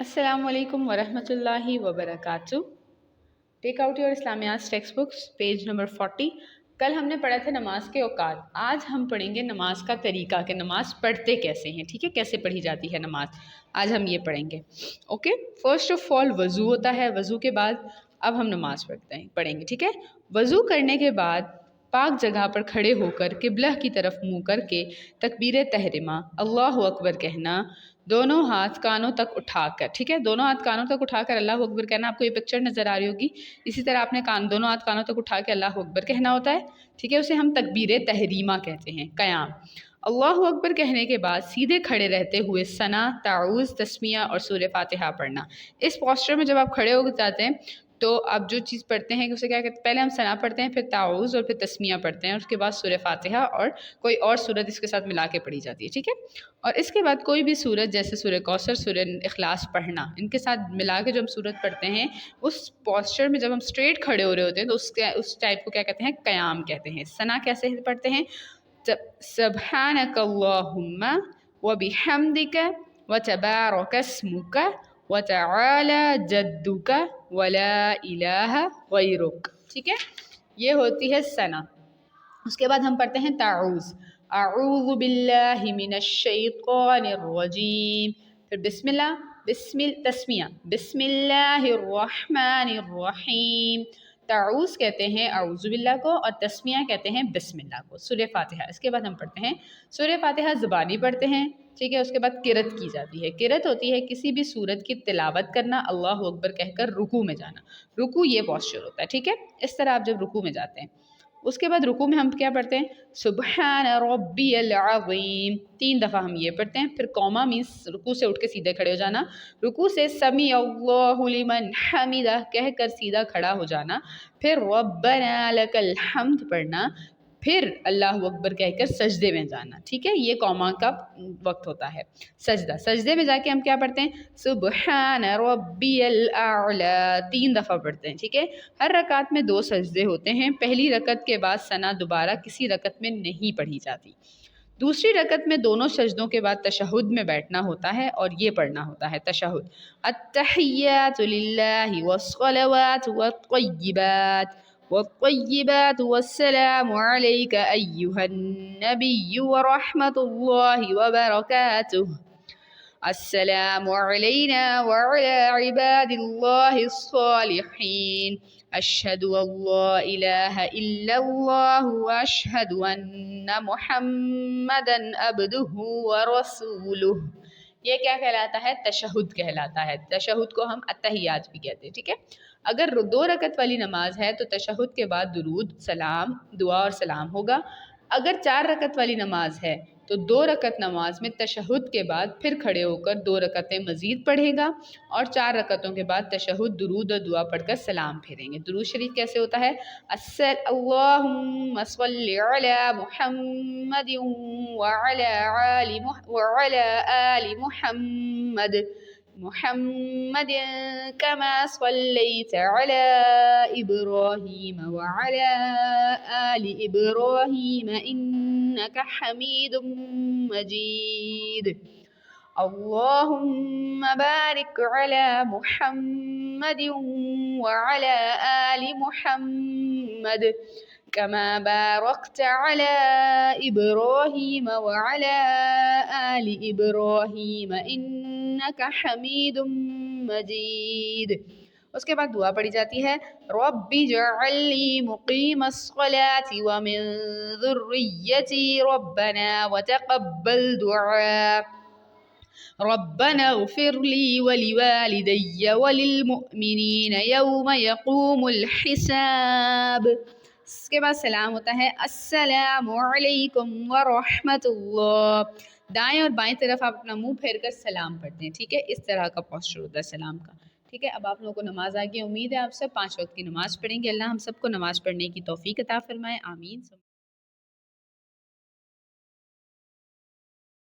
السلام علیکم ورحمۃ اللہ وبرکاتہ۔ ٹیک آؤٹ یور اسلامیات ٹیکسٹ بکس، پیج نمبر 40۔ کل ہم نے پڑھا تھا نماز کے اوقات، آج ہم پڑھیں گے نماز کا طریقہ کہ نماز پڑھتے کیسے ہیں، ٹھیک ہے، کیسے پڑھی جاتی ہے نماز، آج ہم یہ پڑھیں گے۔ اوکے، فرسٹ آف آل وضو ہوتا ہے، وضو کے بعد اب ہم نماز پڑھیں گے، ٹھیک ہے۔ وضو کرنے کے بعد پاک جگہ پر کھڑے ہو کر قبلہ کی طرف منہ کر کے تکبیر تحریمہ اللہ اکبر کہنا، دونوں ہاتھ کانوں تک اٹھا کر، ٹھیک ہے، دونوں ہاتھ کانوں تک اٹھا کر اللہ اکبر کہنا۔ آپ کو یہ پکچر نظر آ رہی ہوگی، اسی طرح آپ نے دونوں ہاتھ کانوں تک اٹھا کے اللہ اکبر کہنا ہوتا ہے، ٹھیک ہے، اسے ہم تکبیر تحریمہ کہتے ہیں، قیام۔ اللہ اکبر کہنے کے بعد سیدھے کھڑے رہتے ہوئے ثنا، تعوذ، تسمیہ اور سورہ فاتحہ پڑھنا۔ اس پوسچر میں جب آپ کھڑے ہو جاتے ہیں تو آپ جو چیز پڑھتے ہیں اسے کیا کہتے ہیں، پہلے ہم ثنا پڑھتے ہیں، پھر تعوذ اور پھر تسمیہ پڑھتے ہیں، اور اس کے بعد سورہ فاتحہ اور کوئی اور سورت اس کے ساتھ ملا کے پڑھی جاتی ہے، ٹھیک ہے۔ اور اس کے بعد کوئی بھی سورت جیسے سورہ کوثر، سورہ اخلاص پڑھنا، ان کے ساتھ ملا کے جو ہم سورت پڑھتے ہیں اس پوسچر میں جب ہم اسٹریٹ کھڑے ہو رہے ہوتے ہیں تو اس ٹائپ کو کیا کہتے ہیں، قیام کہتے ہیں۔ ثنا کیسے پڑھتے ہیں، سبحانک اللہم وبحمدک وتبارک اسمک وتعالی جدک ولا الہ غیرک، ٹھیک ہے، یہ ہوتی ہے ثنا۔ اس کے بعد ہم پڑھتے ہیں تعوذ، اعوذ باللہ من الشیطان الرجیم، پھر بسم اللہ، تسمیہ، بسم اللہ الرحمن الرحیم۔ تعوذ کہتے ہیں اعوذ باللہ کو، اور تسمیہ کہتے ہیں بسم اللہ کو۔ سورہ فاتحہ، اس کے بعد ہم پڑھتے ہیں سورہ فاتحہ زبانی پڑھتے ہیں، ٹھیک ہے۔ اس کے بعد قرأت کی جاتی ہے۔ قرأت ہوتی ہے کسی بھی سورت کی تلاوت کرنا، اللہ اکبر کہہ کر رکوع میں جانا، رکوع یہ پوسچر ہوتا ہے، ٹھیک ہے۔ اس طرح آپ جب رکوع میں جاتے ہیں، اس کے بعد رکوع میں ہم کیا پڑھتے ہیں، سبحان ربی العظیم، 3 دفعہ ہم یہ پڑھتے ہیں۔ پھر قوما مینس رکوع سے اٹھ کے سیدھے کھڑے ہو جانا، رکوع سے سمیع اللہ لمن حمدہ کہہ کر سیدھا کھڑا ہو جانا، پھر ربنا لک الحمد پڑھنا، پھر اللہ اکبر کہہ کر سجدے میں جانا، ٹھیک ہے، یہ قوما کا وقت ہوتا ہے۔ سجدے میں جا کے ہم کیا پڑھتے ہیں، سبحان ربی الاعلی، 3 دفعہ پڑھتے ہیں، ٹھیک ہے۔ ہر رکعت میں 2 سجدے ہوتے ہیں، پہلی رکعت کے بعد ثنا دوبارہ کسی رکعت میں نہیں پڑھی جاتی۔ دوسری رکعت میں دونوں سجدوں کے بعد تشہد میں بیٹھنا ہوتا ہے اور یہ پڑھنا ہوتا ہے تشہد، التحیات للہ والصلوات والطیبات والطیبات والسلام علیک ایہا النبی ورحمۃ اللہ وبرکاتہ، السلام علینا وعلی عباد اللہ الصالحین، اشہد ان لا الہ الا اللہ واشہد ان محمدا عبدہ ورسولہ۔ یہ کیا کہلاتا ہے، تشہد کہلاتا ہے۔ تشہد کو ہم التحیات بھی کہتے ہیں، ٹھیک ہے۔ اگر 2 رکعت والی نماز ہے تو تشہد کے بعد درود، سلام، دعا اور سلام ہوگا۔ اگر 4 رکعت والی نماز ہے تو 2 رکعت نماز میں تشہد کے بعد پھر کھڑے ہو کر 2 رکعتیں مزید پڑھے گا، اور 4 رکعتوں کے بعد تشہد، درود اور دعا پڑھ کر سلام پھیریں گے۔ درود شریف کیسے ہوتا ہے، اللہم صلی علی محمد وعلی آل محمد محمد کما صلیت علی ابراہیم وعلی آل ابراہیم انک حمید مجید، اللہم بارک علی محمد وعلی آل محمد کما بارکت علی ابراہیم وعلی آل ابراہیم انک حمید مجید۔ اس کے بعد دعا پڑھی جاتی ہے، رب اجعلنی مقیم الصلاة ومن ذریتی ربنا وتقبل دعاء، ربنا اغفر لی ولوالدی وللمؤمنین یوم یقوم الحساب۔ اس کے بعد سلام ہوتا ہے، السلام علیکم ورحمۃ اللہ۔ دائیں اور بائیں طرف آپ اپنا منہ پھیر کر سلام پڑھتے ہیں، ٹھیک ہے، اس طرح کا پوسچر ہوتا ہے سلام کا، ٹھیک ہے۔ اب آپ لوگوں کو نماز آ گئی، امید ہے آپ سب 5 وقت کی نماز پڑھیں گے۔ اللہ ہم سب کو نماز پڑھنے کی توفیق عطا فرمائے، آمین۔